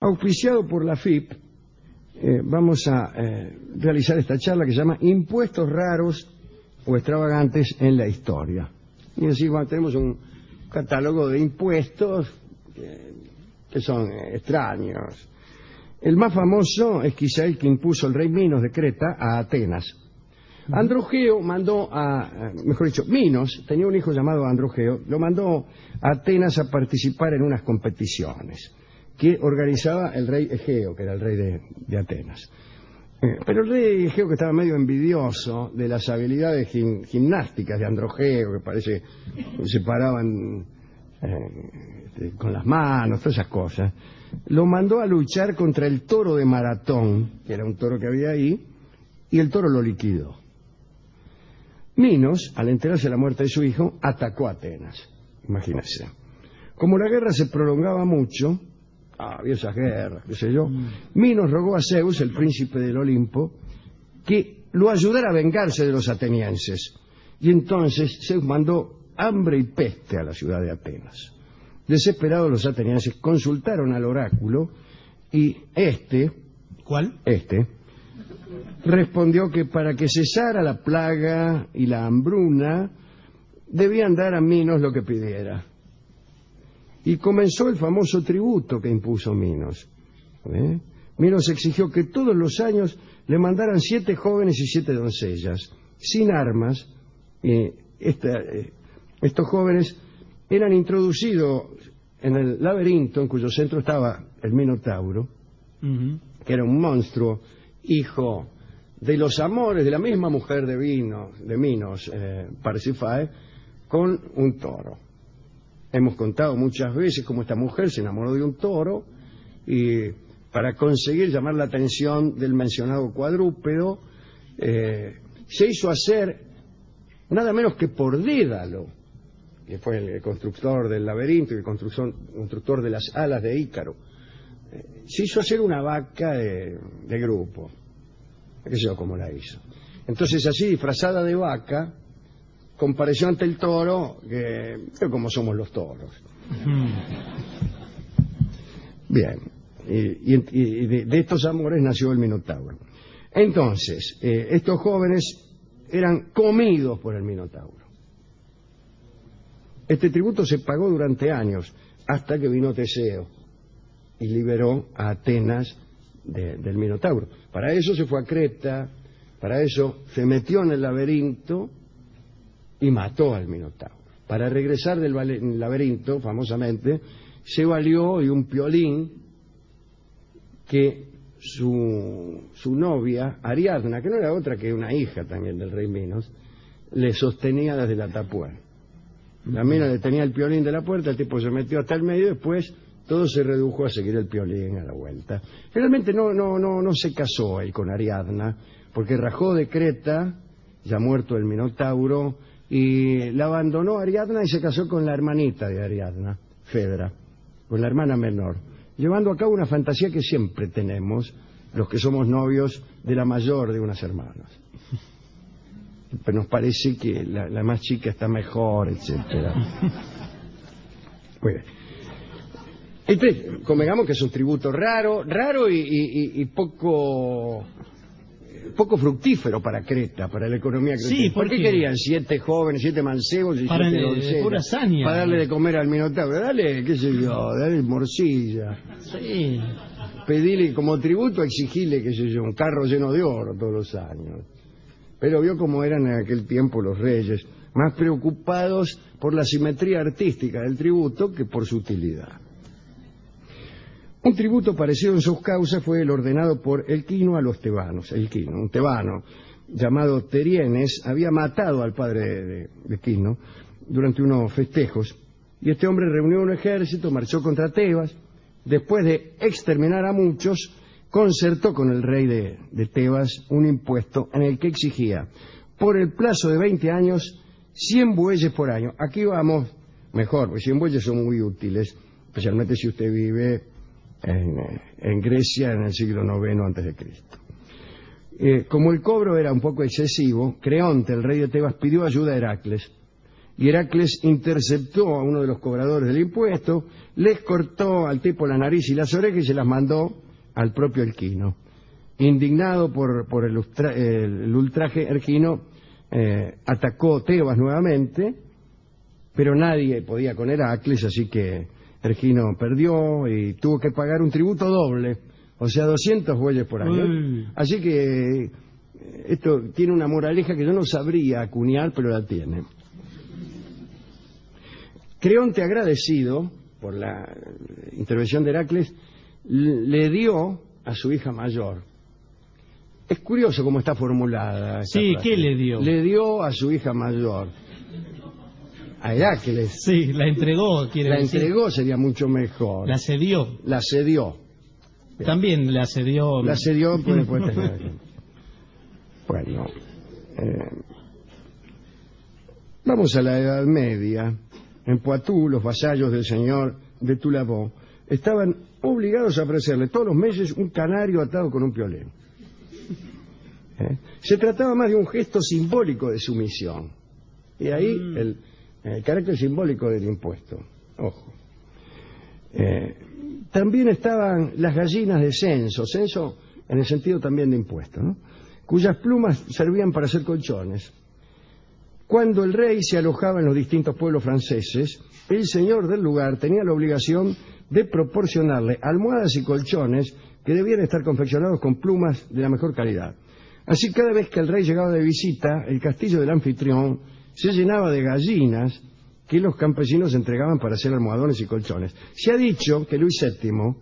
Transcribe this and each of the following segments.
Auspiciado por la FIP, vamos a realizar esta charla que se llama Impuestos raros o extravagantes en la historia. Y así tenemos un catálogo de impuestos que son extraños. El más famoso es quizá el que impuso el rey Minos de Creta a Atenas. Androgeo mandó mejor dicho, Minos tenía un hijo llamado Androgeo, lo mandó a Atenas a participar en unas competiciones que organizaba el rey Egeo, que era el rey de Atenas. Pero el rey Egeo, que estaba medio envidioso de las habilidades gimnásticas de Androgeo, que parece que se paraban con las manos, todas esas cosas, lo mandó a luchar contra el toro de Maratón, que era un toro que había ahí, y el toro lo liquidó. Minos, al enterarse de la muerte de su hijo, atacó a Atenas. Imagínense. Como la guerra se prolongaba mucho, había esas guerras, qué sé yo, Minos rogó a Zeus, el príncipe del Olimpo, que lo ayudara a vengarse de los atenienses. Y entonces Zeus mandó hambre y peste a la ciudad de Atenas. Desesperados, los atenienses consultaron al oráculo y ¿Cuál? Respondió que para que cesara la plaga y la hambruna debían dar a Minos lo que pidiera. Y comenzó el famoso tributo que impuso Minos. Minos exigió que todos los años le mandaran 7 jóvenes y 7 doncellas, sin armas. Estos jóvenes eran introducidos en el laberinto en cuyo centro estaba el Minotauro, que era un monstruo, hijo de los amores de la misma mujer de Minos, Parsífae, con un toro. Hemos contado muchas veces cómo esta mujer se enamoró de un toro y para conseguir llamar la atención del mencionado cuadrúpedo se hizo hacer nada menos que por Dédalo, que fue el constructor del laberinto y el constructor de las alas de Ícaro. Se hizo hacer una vaca de grupo. ¿Qué sé yo cómo la hizo? Entonces, así, disfrazada de vaca, compareció ante el toro, que como somos los toros. Bien, y de estos amores nació el Minotauro. Entonces, estos jóvenes eran comidos por el Minotauro. Este tributo se pagó durante años, hasta que vino Teseo y liberó a Atenas del Minotauro. Para eso se fue a Creta, para eso se metió en el laberinto y mató al Minotauro. Para regresar del laberinto, famosamente, se valió de un piolín que su novia, Ariadna, que no era otra que una hija también del rey Minos, le sostenía desde la tapuera. La mina le tenía el piolín de la puerta, el tipo se metió hasta el medio, después todo se redujo a seguir el piolín a la vuelta. Realmente no se casó él con Ariadna, porque rajó de Creta, ya muerto el Minotauro, y la abandonó Ariadna y se casó con la hermanita de Ariadna, Fedra, con la hermana menor, llevando a cabo una fantasía que siempre tenemos los que somos novios de la mayor de unas hermanas. Pero nos parece que la más chica está mejor, etcétera. Muy bien. Entonces, convengamos que es un tributo raro y poco fructífero para Creta, para la economía cretense. Sí, ¿Por qué querían 7 jóvenes, 7 mancebos y 7 doncellas? Pura hazaña. Para darle de comer al Minotauro. Dale, qué sé yo, dale morcilla. Sí. Pedile como tributo, exigirle, qué sé yo, un carro lleno de oro todos los años. Pero vio cómo eran en aquel tiempo los reyes, más preocupados por la simetría artística del tributo que por su utilidad. Un tributo parecido en sus causas fue el ordenado por Elquino a los tebanos. Elquino, un tebano llamado Terienes, había matado al padre de Quino durante unos festejos, y este hombre reunió un ejército, marchó contra Tebas. Después de exterminar a muchos, concertó con el rey de Tebas un impuesto en el que exigía, por el plazo de 20 años, 100 bueyes por año. Aquí vamos mejor, porque 100 bueyes son muy útiles, especialmente si usted vive en Grecia en el siglo IX a.C. Como el cobro era un poco excesivo, Creonte, el rey de Tebas, pidió ayuda a Heracles y Heracles interceptó a uno de los cobradores del impuesto, les cortó al tipo la nariz y las orejas y se las mandó al propio Erquino. Indignado por el ultraje, Erquino atacó Tebas nuevamente, pero nadie podía con Heracles, así que Erquino perdió y tuvo que pagar un tributo doble, o sea, 200 bueyes por año. Así que esto tiene una moraleja que yo no sabría acuñar, pero la tiene. Creonte, agradecido por la intervención de Heracles, le dio a su hija mayor. Es curioso cómo está formulada. Sí, frase. ¿qué le dio? Le dio a su hija mayor. A Heracles. Sí, la entregó, quiere decir. La entregó sería mucho mejor. La cedió. La cedió. También la cedió. La cedió, puede tener. Bueno. Vamos a la Edad Media. En Poitou, los vasallos del señor de Toulabon estaban obligados a ofrecerle todos los meses un canario atado con un piolín. Se trataba más de un gesto simbólico de sumisión. Y ahí el carácter simbólico del impuesto. Ojo. También estaban las gallinas de censo en el sentido también de impuesto, ¿no? Cuyas plumas servían para hacer colchones. Cuando el rey se alojaba en los distintos pueblos franceses, el señor del lugar tenía la obligación de proporcionarle almohadas y colchones que debían estar confeccionados con plumas de la mejor calidad. Así, cada vez que el rey llegaba de visita, el castillo del anfitrión se llenaba de gallinas que los campesinos entregaban para hacer almohadones y colchones. Se ha dicho que Luis VII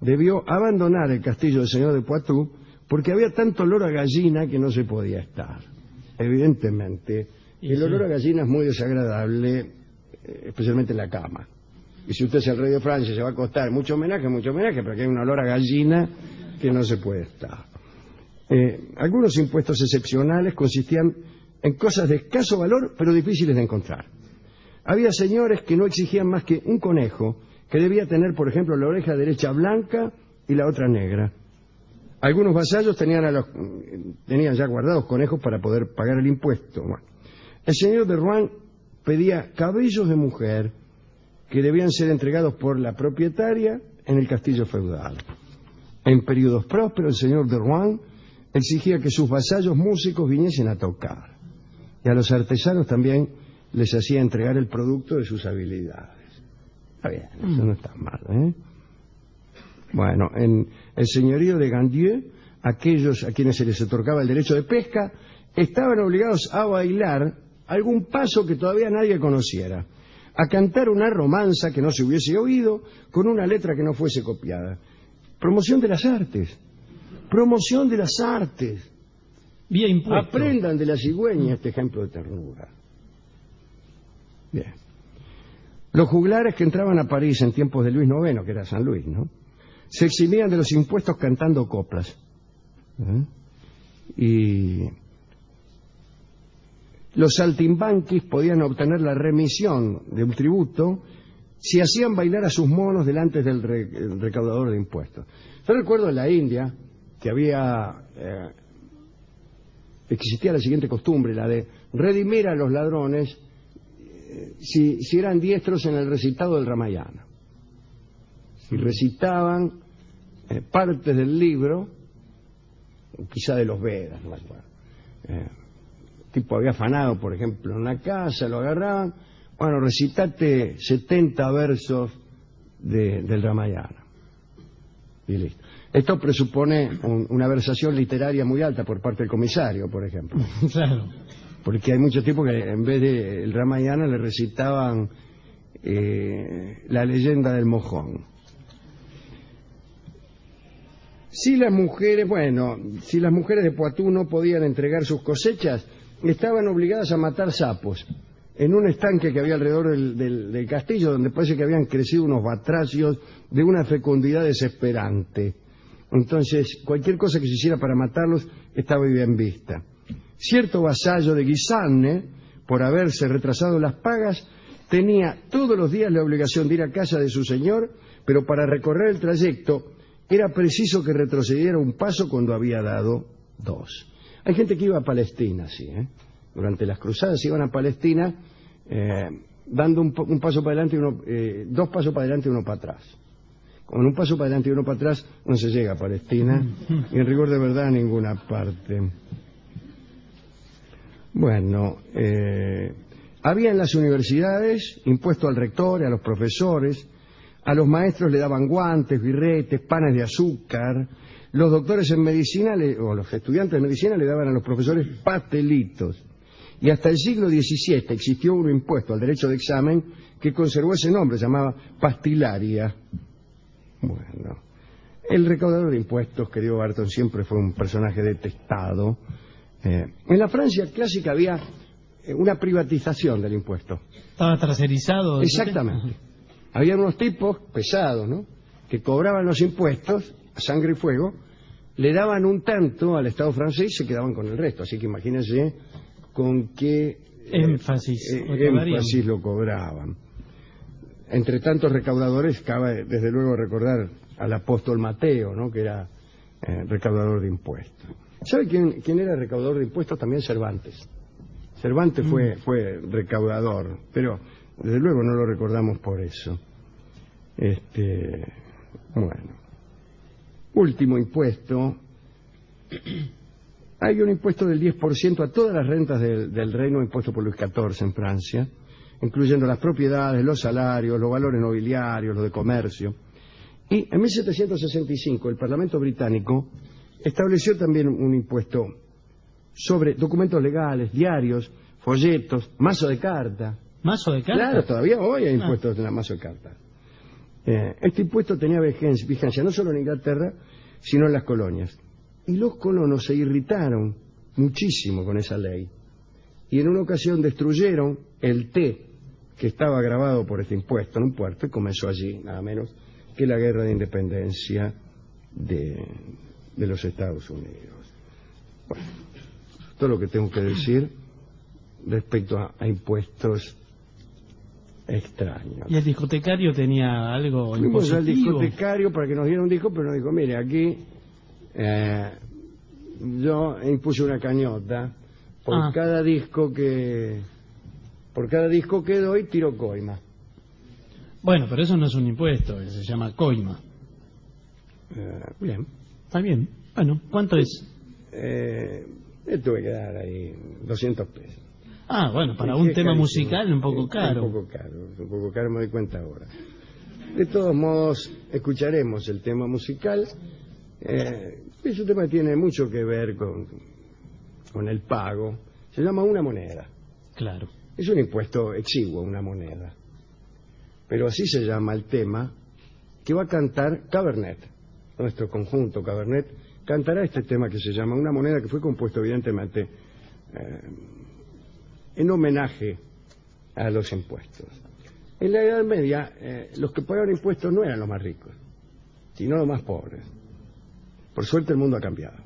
debió abandonar el castillo del señor de Poitou porque había tanto olor a gallina que no se podía estar. Evidentemente, el olor a gallina es muy desagradable, especialmente en la cama. Y si usted es el rey de Francia, se va a acostar, mucho homenaje, pero aquí hay un olor a gallina que no se puede estar. Algunos impuestos excepcionales consistían en cosas de escaso valor, pero difíciles de encontrar. Había señores que no exigían más que un conejo, que debía tener, por ejemplo, la oreja derecha blanca y la otra negra. Algunos vasallos tenían ya guardados conejos para poder pagar el impuesto. Bueno, el señor de Rouen pedía cabellos de mujer que debían ser entregados por la propietaria en el castillo feudal. En periodos prósperos, el señor de Rouen exigía que sus vasallos músicos viniesen a tocar. Y a los artesanos también les hacía entregar el producto de sus habilidades. Está bien, eso no está mal, ¿eh? Bueno, en el señorío de Gandieu, aquellos a quienes se les otorgaba el derecho de pesca estaban obligados a bailar algún paso que todavía nadie conociera, a cantar una romanza que no se hubiese oído, con una letra que no fuese copiada. Promoción de las artes. Promoción de las artes. Vía impuesto. Aprendan de la cigüeña este ejemplo de ternura. Bien. Los juglares que entraban a París en tiempos de Luis IX, que era San Luis, ¿no?, se eximían de los impuestos cantando coplas. Y los saltimbanquis podían obtener la remisión de un tributo si hacían bailar a sus monos delante del recaudador de impuestos. Yo recuerdo en la India que existía la siguiente costumbre, la de redimir a los ladrones si eran diestros en el recitado del Ramayana. Si recitaban partes del libro, quizá de los Vedas, no me acuerdo. Tipo había afanado, por ejemplo, en una casa, lo agarraban, bueno, recitate 70 versos del Ramayana. Y listo. Esto presupone una versación literaria muy alta por parte del comisario, por ejemplo. Claro. Porque hay muchos tipos que en vez del Ramayana le recitaban la leyenda del mojón. Si las mujeres de Poitou no podían entregar sus cosechas, estaban obligadas a matar sapos en un estanque que había alrededor del castillo, donde parece que habían crecido unos batracios de una fecundidad desesperante. Entonces, cualquier cosa que se hiciera para matarlos estaba bien vista. Cierto vasallo de Guisanne, por haberse retrasado las pagas, tenía todos los días la obligación de ir a casa de su señor, pero para recorrer el trayecto era preciso que retrocediera un paso cuando había dado 2. Hay gente que iba a Palestina, sí, ¿eh? Durante las cruzadas iban a Palestina dando un paso para adelante y uno, dos pasos para adelante y uno para atrás. Con un paso para adelante y uno para atrás no se llega a Palestina y en rigor de verdad a ninguna parte. Bueno, había en las universidades impuesto al rector y a los profesores, a los maestros le daban guantes, birretes, panes de azúcar, los doctores en medicina o los estudiantes de medicina le daban a los profesores pastelitos. Y hasta el siglo XVII existió un impuesto al derecho de examen que conservó ese nombre, se llamaba pastilaria. Bueno, el recaudador de impuestos, querido Barton, siempre fue un personaje detestado. En la Francia clásica había una privatización del impuesto. ¿Estaba tercerizado? Exactamente. Había unos tipos pesados, ¿no?, que cobraban los impuestos a sangre y fuego, le daban un tanto al Estado francés y se quedaban con el resto. Así que imagínense con qué énfasis lo cobraban. Entre tantos recaudadores, cabe desde luego recordar al apóstol Mateo, ¿no?, que era recaudador de impuestos. ¿Sabe quién era recaudador de impuestos? También Cervantes. Cervantes fue recaudador, pero desde luego no lo recordamos por eso. Bueno. Último impuesto. Hay un impuesto del 10% a todas las rentas del reino impuesto por Luis XIV en Francia, incluyendo las propiedades, los salarios, los valores nobiliarios, los de comercio. Y en 1765 el Parlamento británico estableció también un impuesto sobre documentos legales, diarios, folletos, mazo de carta. ¿Mazo de carta? Claro, todavía hoy hay impuestos en la mazo de carta. Este impuesto tenía vigencia no solo en Inglaterra, sino en las colonias. Y los colonos se irritaron muchísimo con esa ley. Y en una ocasión destruyeron el té que estaba grabado por este impuesto en un puerto y comenzó allí, nada menos, que la guerra de independencia de los Estados Unidos. Bueno, todo lo que tengo que decir respecto a impuestos extraños. ¿Y el discotecario tenía algo impositivo? Fuimos al discotecario para que nos diera un disco, pero nos dijo, mire, aquí yo impuse una cañota por cada disco que doy tiro coima. Bueno, pero eso no es un impuesto, se llama coima. Bien. Está bien. Bueno, ¿cuánto es? Tuve que dar ahí 200 pesos. Ah, bueno, para un tema musical un poco caro. Un poco caro, me doy cuenta ahora. De todos modos, escucharemos el tema musical. Es un tema que tiene mucho que ver con el pago. Se llama una moneda. Claro. Es un impuesto exiguo, una moneda. Pero así se llama el tema que va a cantar Cabernet. Nuestro conjunto Cabernet cantará este tema que se llama Una moneda, que fue compuesto evidentemente en homenaje a los impuestos. En la Edad Media, los que pagaban impuestos no eran los más ricos, sino los más pobres. Por suerte el mundo ha cambiado.